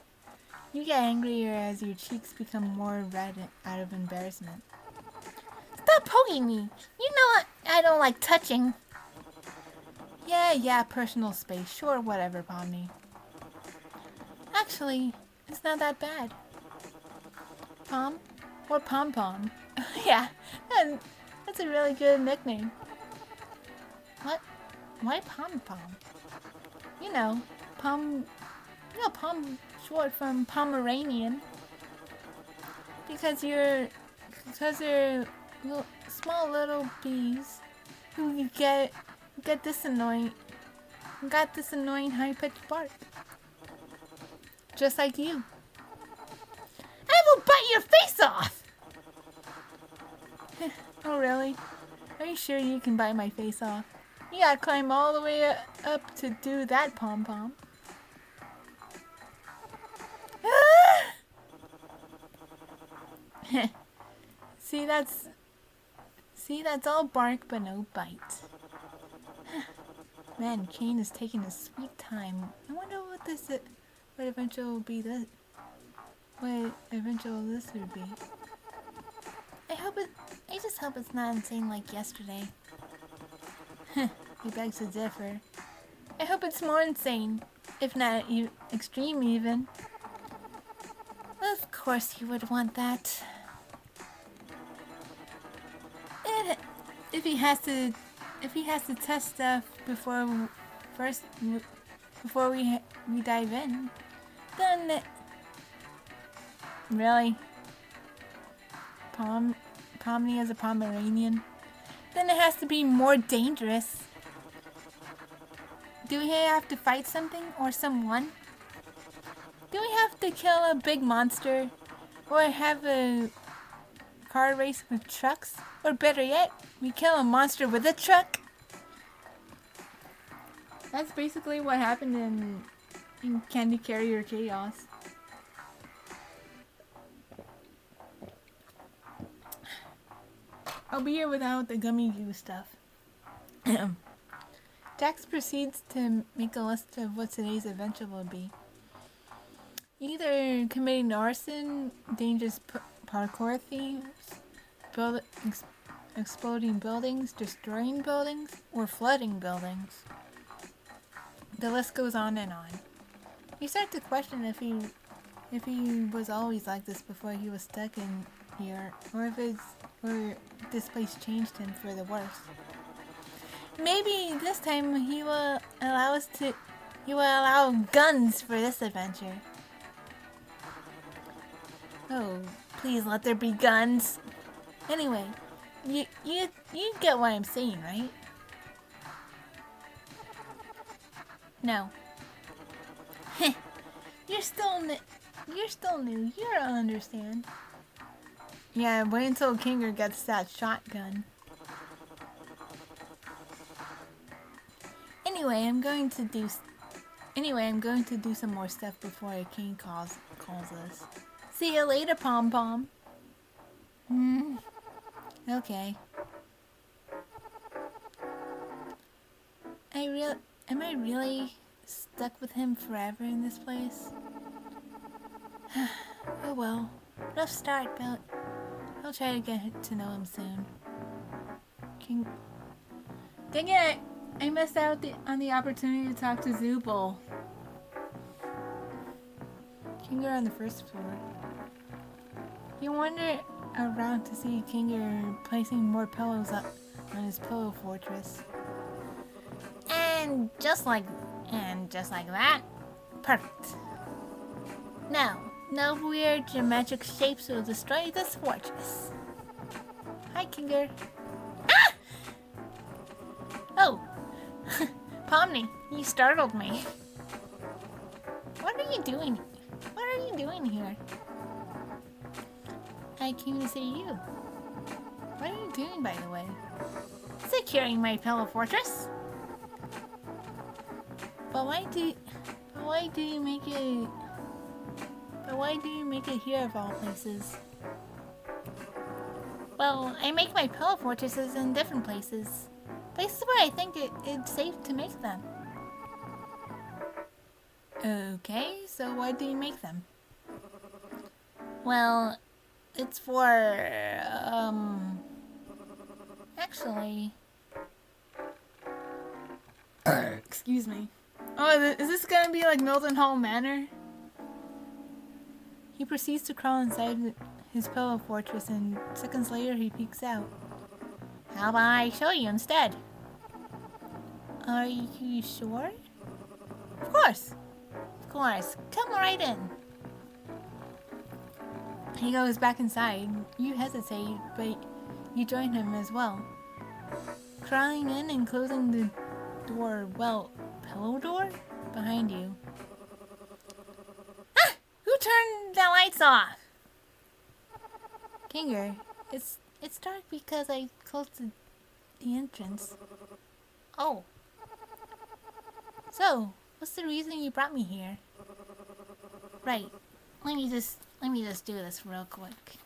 Speaker 2: You get angrier as your cheeks become more red out of embarrassment. Stop poking me! You know I don't like touching. Yeah, personal space. Sure, whatever, Pomni. Actually, it's not that bad. Pom? Or Pom-Pom. Yeah, that's a really good nickname. What? Why pom-pom? You know, pom short from Pomeranian. Because they're small little bees who got this annoying high-pitched bark. Just like you. I will bite your face off! Oh, really? Are you sure you can bite my face off? You gotta climb all the way up to do that, pom-pom. See, that's all bark but no bite. Man, Kane is taking his sweet time. I wonder what eventual this would be. I just hope it's not insane like yesterday. He begs to differ. I hope it's more insane, if not extreme even. Of course you would want that. If he has to test stuff before we dive in, then really, Pomni as a Pomeranian, then it has to be more dangerous. Do we have to fight something or someone? Do we have to kill a big monster, or have a car race with trucks? Or better yet, we kill a monster with a truck.
Speaker 1: That's basically what happened in Candy Carrier Chaos. I'll be here without the gummy goo stuff. Jax proceeds to make a list of what today's adventure will be. Either committing arson, dangerous parkour thieves, exploding buildings, destroying buildings, or flooding buildings. The list goes on and on. You start to question if he was always like this before he was stuck in here, or if this place changed him for the worse. Maybe this time he will allow guns for this adventure. Oh, please let there be guns. Anyway, you get what I'm saying, right? No. You're still new. You don't understand. Yeah, wait until Kinger gets that shotgun. Anyway, I'm going to do some more stuff before King calls us. See you later, Pom Pom. Okay. Am I really stuck with him forever in this place? Oh well. Rough start, but I'll try to get to know him soon. Dang it! I missed out on the opportunity to talk to Zooble. Kinger on the first floor. You wander around to see Kinger placing more pillows up on his pillow fortress.
Speaker 2: And just like that, perfect. Now, no weird geometric shapes will destroy this fortress. Hi, Kinger. Ah! Oh, Pomni, you startled me. What are you doing? What are you doing here? I came to see you.
Speaker 1: What are you doing, by the way?
Speaker 2: Securing my pillow fortress.
Speaker 1: But why do you make it here of all places?
Speaker 2: Well, I make my pillow fortresses in different places. Places where I think it's safe to make them.
Speaker 1: Okay, so why do you make them?
Speaker 2: Well, it's for, actually...
Speaker 1: Excuse me. Oh, is this gonna be like Milton Hall Manor? He proceeds to crawl inside his pillow fortress, and seconds later he peeks out.
Speaker 2: How about I show you instead? Are you sure? Of course. Of course. Come right in.
Speaker 1: He goes back inside. You hesitate, but you join him as well. Crawling in and closing the door, well, pillow door? Behind you.
Speaker 2: Ah! Who turned the lights off?
Speaker 1: Kinger, it's dark because I closed the entrance.
Speaker 2: Oh.
Speaker 1: So, what's the reason you brought me here?
Speaker 2: Right. Let me just do this real quick.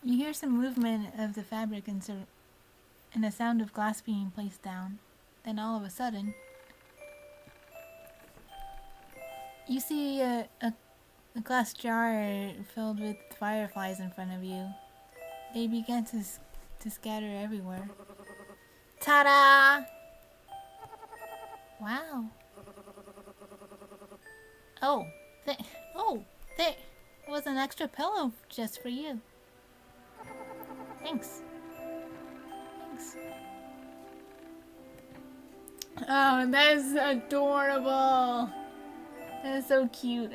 Speaker 1: You hear some movement of the fabric and a sound of glass being placed down. Then all of a sudden, you see a glass jar filled with fireflies in front of you. They begin to scatter everywhere.
Speaker 2: Ta-da! Wow. Oh, there was an extra pillow just for you. Thanks.
Speaker 1: Oh, that is adorable. That is so cute.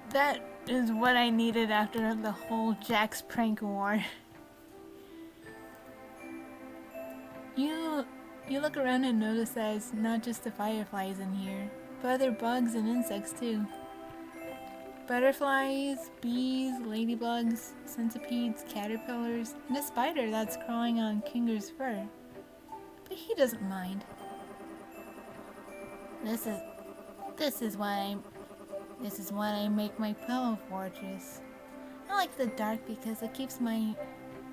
Speaker 1: That is what I needed after the whole Jack's prank war. You look around and notice that it's not just the fireflies in here, but other bugs and insects too. Butterflies, bees, ladybugs, centipedes, caterpillars, and a spider that's crawling on Kinger's fur. But he doesn't mind.
Speaker 2: This is why I make my pillow fortress.
Speaker 1: I like the dark because it keeps me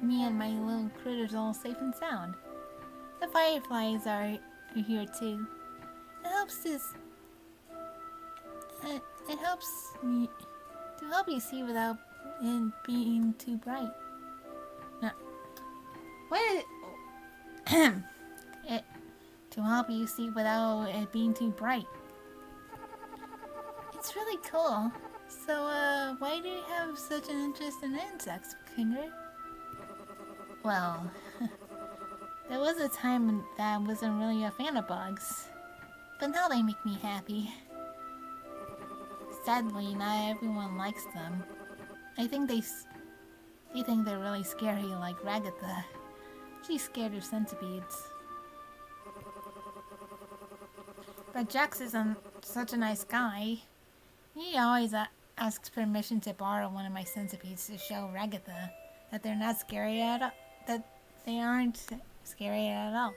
Speaker 1: and my little critters all safe and sound. The fireflies are here too. It helps me to help you see without it being too bright.
Speaker 2: What? To help you see without it being too bright.
Speaker 1: It's really cool. So, why do you have such an interest in insects, Kinger?
Speaker 2: Well, there was a time that I wasn't really a fan of bugs, but now they make me happy. Sadly, not everyone likes them. I think they think they're really scary, like Ragatha. She's scared of centipedes. But Jax isn't such a nice guy. He always asks permission to borrow one of my centipedes to show Ragatha that they're not scary at all. That they aren't scary at all.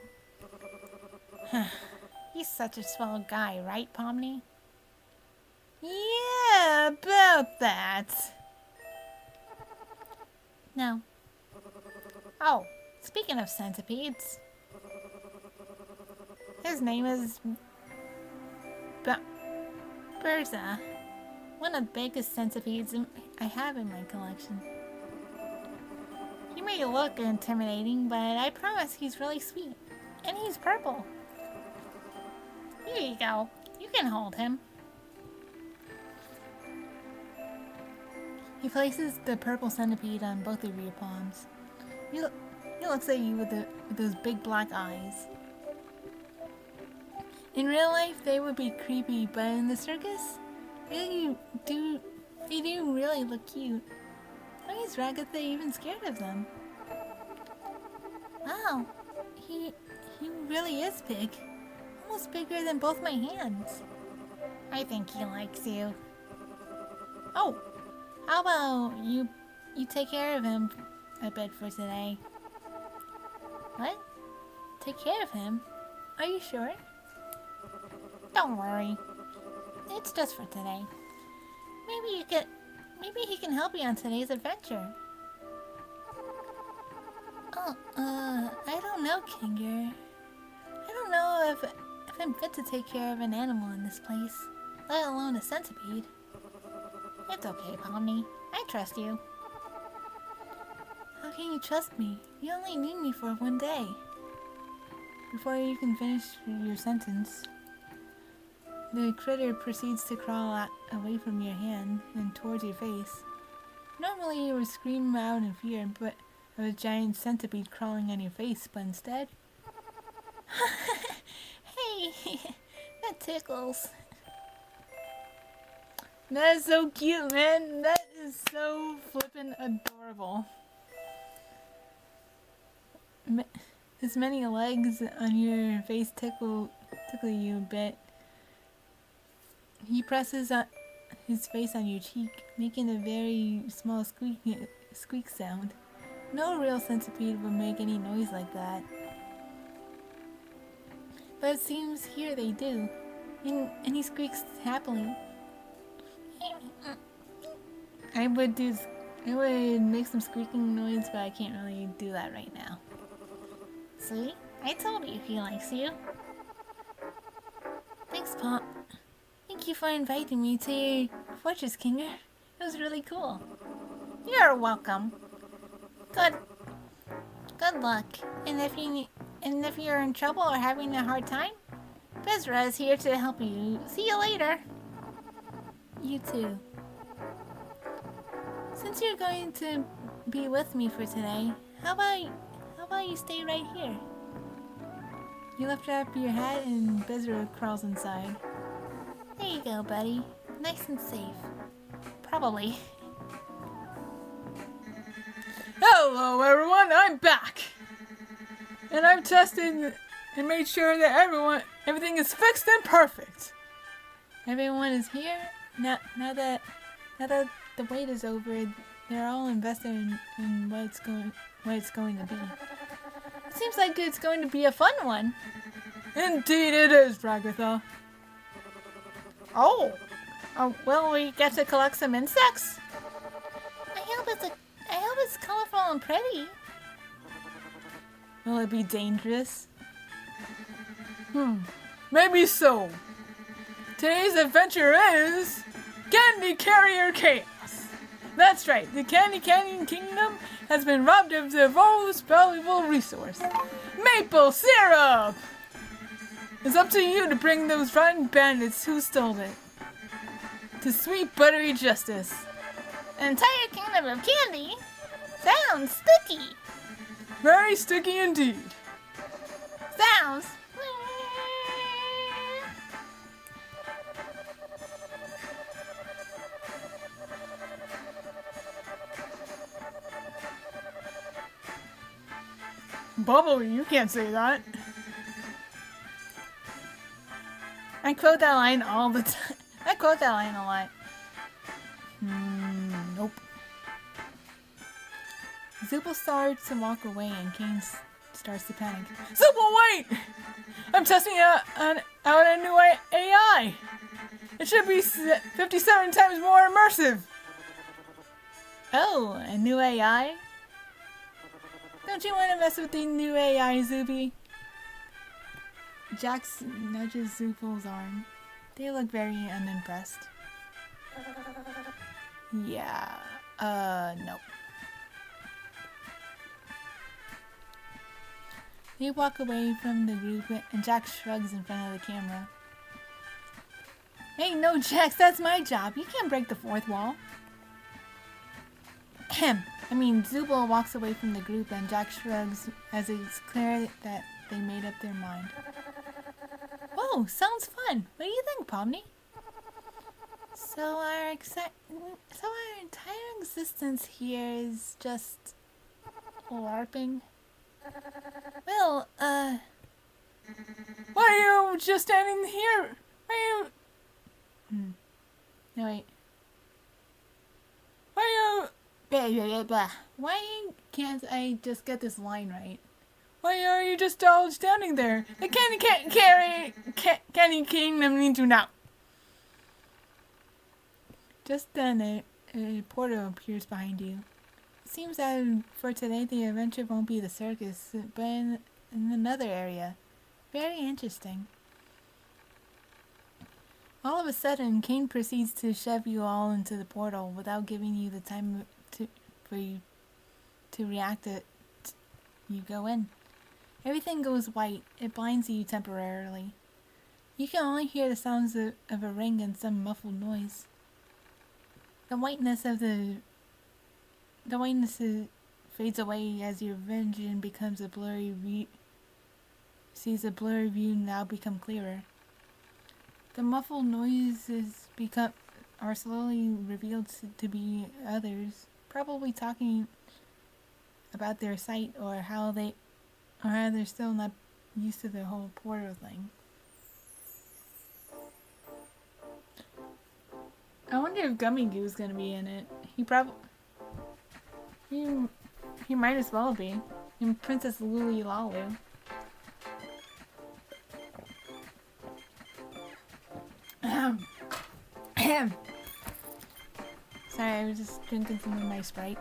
Speaker 2: He's such a swell guy, right, Pomni?
Speaker 1: Yeah, about that.
Speaker 2: No. Oh, speaking of centipedes.
Speaker 1: His name is
Speaker 2: Berza. One of the biggest centipedes I have in my collection. He may look intimidating, but I promise he's really sweet. And he's purple. Here you go. You can hold him.
Speaker 1: He places the purple centipede on both of your palms. He looks at you with those big black eyes. In real life, they would be creepy, but in the circus, they do really look cute. Why is Ragatha even scared of them?
Speaker 2: Wow, he really is big. Almost bigger than both my hands. I think he likes you. Oh, how about you take care of him a bit for today?
Speaker 1: What? Take care of him? Are you sure?
Speaker 2: Don't worry. It's just for today. Maybe he can help you on today's adventure.
Speaker 1: Oh, I don't know, Kinger. I don't know if I'm fit to take care of an animal in this place, let alone a centipede.
Speaker 2: It's okay, Pomni. I trust you.
Speaker 1: How can you trust me? You only need me for one day. Before you can finish your sentence, the critter proceeds to crawl away from your hand and towards your face. Normally you would scream out in fear, but of a giant centipede crawling on your face, but instead,
Speaker 2: Hey, that tickles.
Speaker 1: That is so cute, man. That is so flippin' adorable. His many legs on your face tickle you a bit. He presses his face on your cheek, making a very small squeak sound. No real centipede would make any noise like that. But it seems here they do. And he squeaks happily. I would make some squeaking noise, but I can't really do that right now.
Speaker 2: See? I told you he likes you.
Speaker 1: Thanks, Pop. Thank you for inviting me to your Fortress Kinger. It was really cool.
Speaker 2: You're welcome. Good luck. And if you're in trouble or having a hard time, Bezra is here to help you. See you later.
Speaker 1: You too. Since you're going to be with me for today, how about you stay right here? You lift up your hat and Bezra crawls inside.
Speaker 2: There you go, buddy. Nice and safe. Probably.
Speaker 3: Hello everyone, I'm back! And I've tested and made sure that everything is fixed and perfect.
Speaker 1: Everyone is here. Now that the wait is over, they're all invested in what it's going to be. It seems like it's going to be a fun one.
Speaker 3: Indeed it is, Ragatha.
Speaker 2: Oh, will we get to collect some insects? I hope it's colorful and pretty.
Speaker 1: Will it be dangerous?
Speaker 3: Maybe so. Today's adventure is Candy Carrier Chaos. That's right, the Candy Canyon Kingdom has been robbed of their most valuable resource, maple syrup! It's up to you to bring those rotten bandits who stole it to sweet buttery justice.
Speaker 2: An entire kingdom of candy? Sounds sticky.
Speaker 3: Very sticky indeed.
Speaker 2: Sounds.
Speaker 3: Bubble, you can't say that.
Speaker 1: I quote that line all the time. I quote that line a lot. Nope. Zoople starts to walk away and Kane starts to panic.
Speaker 3: Zoople, wait! I'm testing out a new AI. It should be 57 times more immersive.
Speaker 1: Oh, a new AI? Don't you want to mess with the new AI, Zuby? Jax nudges Zoople's arm. They look very unimpressed. Yeah, no. They walk away from the group and Jax shrugs in front of the camera. Hey, no, Jax, that's my job. You can't break the fourth wall. Zoople walks away from the group and Jax shrugs as it's clear that they made up their mind. Whoa, sounds fun. What do you think, Pomni? So our entire existence here is just LARPing. Well,
Speaker 3: Why are you just standing here? Why are you...
Speaker 1: No, wait.
Speaker 3: Why are you...
Speaker 1: Blah, blah, blah. Why can't I just get this line right?
Speaker 3: Why are you just all standing there? The Candy Kingdom needs you now.
Speaker 1: Just then, a portal appears behind you. It seems that for today the adventure won't be the circus, but in another area. Very interesting. All of a sudden, Kane proceeds to shove you all into the portal without giving you the time for you to react. You go in. Everything goes white. It blinds you temporarily. You can only hear the sounds of a ring and some muffled noise. The whiteness fades away as your vision becomes a blurry sees a blurry view now become clearer. The muffled noises are slowly revealed to be others, probably talking about their sight or how they're still not used to the whole portal thing. I wonder if Gummy Goo's gonna be in it. He might as well be. And Princess Lulu Lalu. Sorry, I was just drinking some of my Sprite.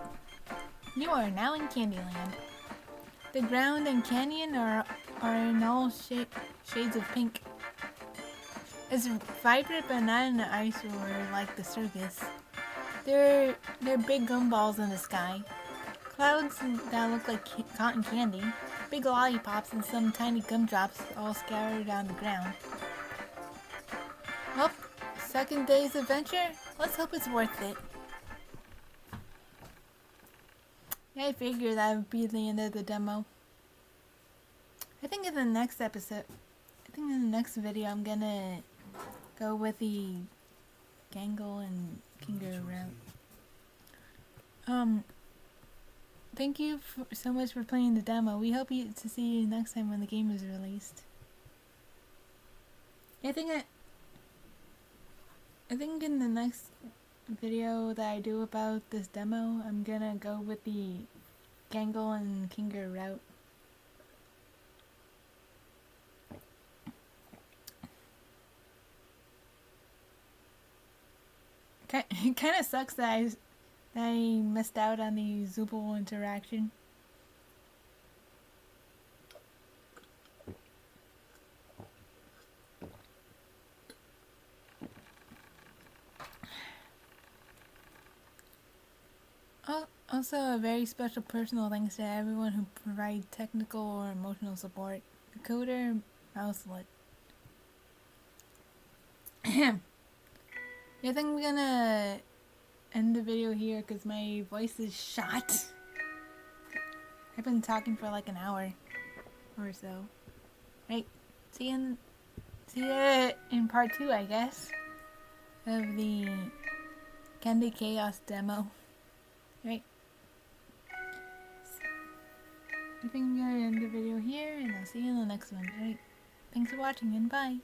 Speaker 1: You are now in Candyland. The ground and canyon are in all shades of pink. It's vibrant but not in an eyesore like the circus. There are big gumballs in the sky. Clouds that look like cotton candy. Big lollipops and some tiny gumdrops all scattered on the ground. Well, second day's adventure? Let's hope it's worth it. I figured that would be the end of the demo. I think in the next video I'm gonna go with the Gangle and Kinger route. Thank you so much for playing the demo. We hope to see you next time when the game is released. I think in the next video that I do about this demo, I'm gonna go with the Gangle and Kinger route. It kind of sucks that I missed out on the Zooble interaction. Also, a very special personal thanks to everyone who provided technical or emotional support. Decoder, Mouselet. I think I'm gonna end the video here because my voice is shot. I've been talking for like an hour or so. Right, see you in part 2, I guess, of the Candy Chaos demo. Right. I think I'm gonna end the video here, and I'll see you in the next one. Right. Thanks for watching, and bye.